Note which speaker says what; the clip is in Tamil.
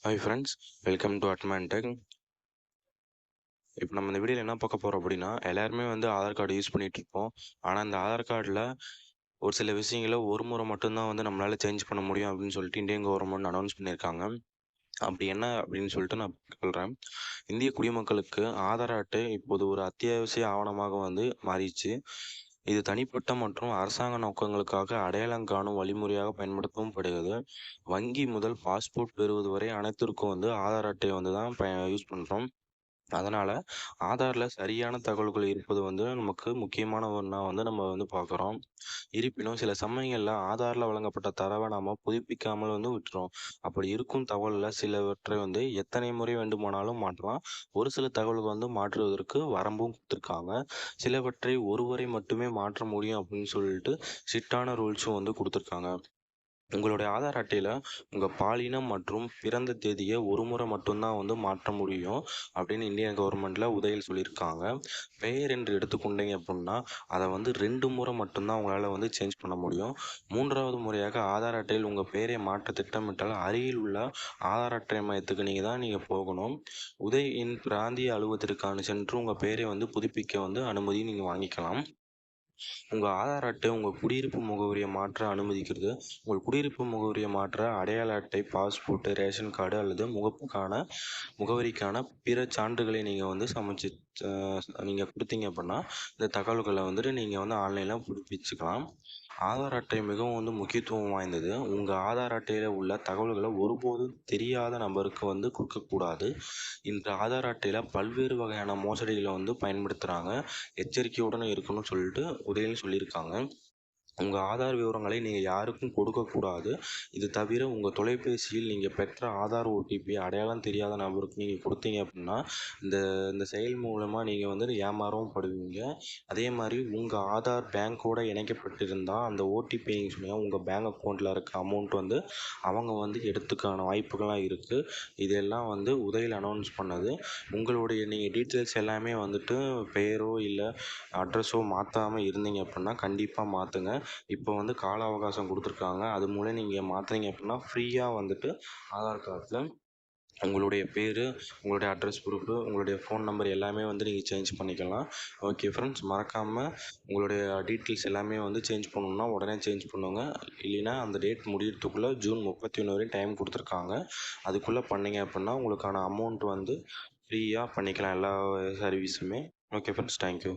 Speaker 1: Hi friends, welcome to Adman Tech. இப்போ நம்ம இந்த வீடியோவில் என்ன பார்க்க போகிறோம் அப்படின்னா, எல்லாருமே வந்து ஆதார் கார்டு யூஸ் பண்ணிகிட்டு இருப்போம். ஆனால் இந்த ஆதார் கார்டில் ஒரு சில விஷயங்களை ஒரு முறை மட்டும்தான் வந்து நம்மளால் சேஞ்ச் பண்ண முடியும் அப்படின்னு சொல்லிட்டு இந்தியன் கவர்மெண்ட் அனௌன்ஸ் பண்ணியிருக்காங்க. அப்படி என்ன அப்படின்னு சொல்லிட்டு நான் சொல்கிறேன். இந்திய குடிமக்களுக்கு ஆதார் அட்டை இப்போது ஒரு அத்தியாவசிய ஆவணமாக வந்து மாறிடுச்சு. இது தனிப்பட்ட மற்றும் அரசாங்க நோக்கங்களுக்காக அடையாளம் காணும் வழிமுறையாக பயன்படுத்தவும் படுகிறது. வங்கி முதல் பாஸ்போர்ட் பெறுவது வரை அனைத்திற்கும் வந்து ஆதார் அட்டையை வந்து தான் யூஸ் பண்ணுறோம். அதனால் ஆதாரில் சரியான தகவல்கள் இருப்பது வந்து நமக்கு முக்கியமான ஒன்றா வந்து நம்ம வந்து பார்க்குறோம். இருப்பினும் சில சமயங்களில் ஆதாரில் வழங்கப்பட்ட தரவை நாம் புதுப்பிக்காமல் வந்து விட்டுறோம். அப்படி இருக்கும் தகவலில் சிலவற்றை வந்து எத்தனை முறை வேண்டுமானாலும் மாற்றலாம். ஒரு சில தகவல்கள் வந்து மாற்றுவதற்கு வரம்பும் கொடுத்துருக்காங்க. சிலவற்றை ஒருவரை மட்டுமே மாற்ற முடியும் அப்படின்னு சொல்லிட்டு ஸ்ட்ரிக்டான ரூல்ஸும் வந்து கொடுத்துருக்காங்க. உங்களுடைய ஆதார் அட்டையில் உங்கள் பாலினம் மற்றும் பிறந்த தேதியை ஒரு முறை மட்டும்தான் வந்து மாற்ற முடியும் அப்படின்னு இந்தியன் கவர்மெண்ட்டில் உதவியில் சொல்லியிருக்காங்க. பெயர் என்று எடுத்துக்கொண்டீங்க அப்படின்னா அதை வந்து 2 முறை மட்டும்தான் உங்களால் வந்து சேஞ்ச் பண்ண முடியும். 3வது முறையாக ஆதார் அட்டையில் உங்கள் பெயரை மாற்ற திட்டமிட்டால் அருகில் உள்ள ஆதார் அட்டை மையத்துக்கு நீங்கள் போகணும். உதவியின் பிராந்திய அலுவலகத்திற்கான சென்று உங்கள் பெயரை வந்து புதுப்பிக்க வந்து அனுமதி நீங்கள் வாங்கிக்கலாம். உங்கள் ஆதார் அட்டை உங்கள் குடியிருப்பு முகவரியை மாற்ற அனுமதிக்கிறது. உங்கள் குடியிருப்பு முகவரியை மாற்ற அடையாள அட்டை, பாஸ்போர்ட்டு, ரேஷன் கார்டு அல்லது முகவரிக்கான பிற சான்றுகளை நீங்கள் வந்து நீங்கள் கொடுத்தீங்க அப்படின்னா இந்த தகவல்களை வந்துட்டு நீங்கள் வந்து ஆன்லைனில் புதுப்பிச்சுக்கலாம். ஆதார் அட்டை மிகவும் வந்து முக்கியத்துவம் வாய்ந்தது. உங்கள் ஆதார் அட்டையில் உள்ள தகவல்களை ஒருபோதும் தெரியாத நபருக்கு வந்து கொடுக்கக்கூடாது. இந்த ஆதார் அட்டையில் பல்வேறு வகையான மோசடிகளை வந்து பயன்படுத்துகிறாங்க. எச்சரிக்கையுடன் இருக்கணும்னு சொல்லிட்டு உதவியில் சொல்லியிருக்காங்க. உங்கள் ஆதார் விவரங்களை நீங்கள் யாருக்கும் கொடுக்கக்கூடாது. இது தவிர உங்கள் தொலைபேசியில் நீங்கள் பெற்ற ஆதார் ஓடிபி அடையாளம் தெரியாத நபருக்கு நீங்கள் கொடுத்தீங்க அப்படின்னா இந்த இந்த செயல் மூலமாக நீங்கள் வந்து ஏமாறவும் படுவீங்க. அதே மாதிரி உங்கள் ஆதார் பேங்க்கோடு இணைக்கப்பட்டிருந்தால் அந்த ஓடிபி நீங்கள் சொன்னீங்கன்னா உங்கள் பேங்க் அக்கௌண்ட்டில் இருக்க அமௌண்ட் வந்து அவங்க வந்து எடுத்துக்கான வாய்ப்புகள்லாம் இருக்குது. இதெல்லாம் வந்து உதவியில் அனௌன்ஸ் பண்ணது. உங்களுடைய நீங்கள் டீட்டெயில்ஸ் எல்லாமே வந்துட்டு பெயரோ இல்லை அட்ரஸோ மாற்றாமல் இருந்தீங்க அப்படின்னா கண்டிப்பாக மாற்றுங்க. இப்போ வந்து கால அவகாசம் கொடுத்துருக்காங்க. அது மூலம் நீங்கள் மாற்றுனீங்க அப்படின்னா ஃப்ரீயாக வந்துட்டு ஆதார் கார்டில் உங்களுடைய பேர், உங்களுடைய அட்ரஸ் ப்ரூஃபு, உங்களுடைய ஃபோன் நம்பர் எல்லாமே வந்து நீங்கள் சேஞ்ச் பண்ணிக்கலாம். ஓகே ஃப்ரெண்ட்ஸ், மறக்காமல் உங்களுடைய டீட்டெயில்ஸ் எல்லாமே வந்து சேஞ்ச் பண்ணணுன்னா உடனே சேஞ்ச் பண்ணுங்க. இல்லைன்னா அந்த டேட் முடியறதுக்குள்ளே ஜூன் 31 வரையும் டைம் கொடுத்துருக்காங்க. அதுக்குள்ளே பண்ணிங்க அப்படின்னா உங்களுக்கான அமௌண்ட் வந்து ஃப்ரீயாக பண்ணிக்கலாம் எல்லா சர்வீஸுமே. Okay friends, thank you.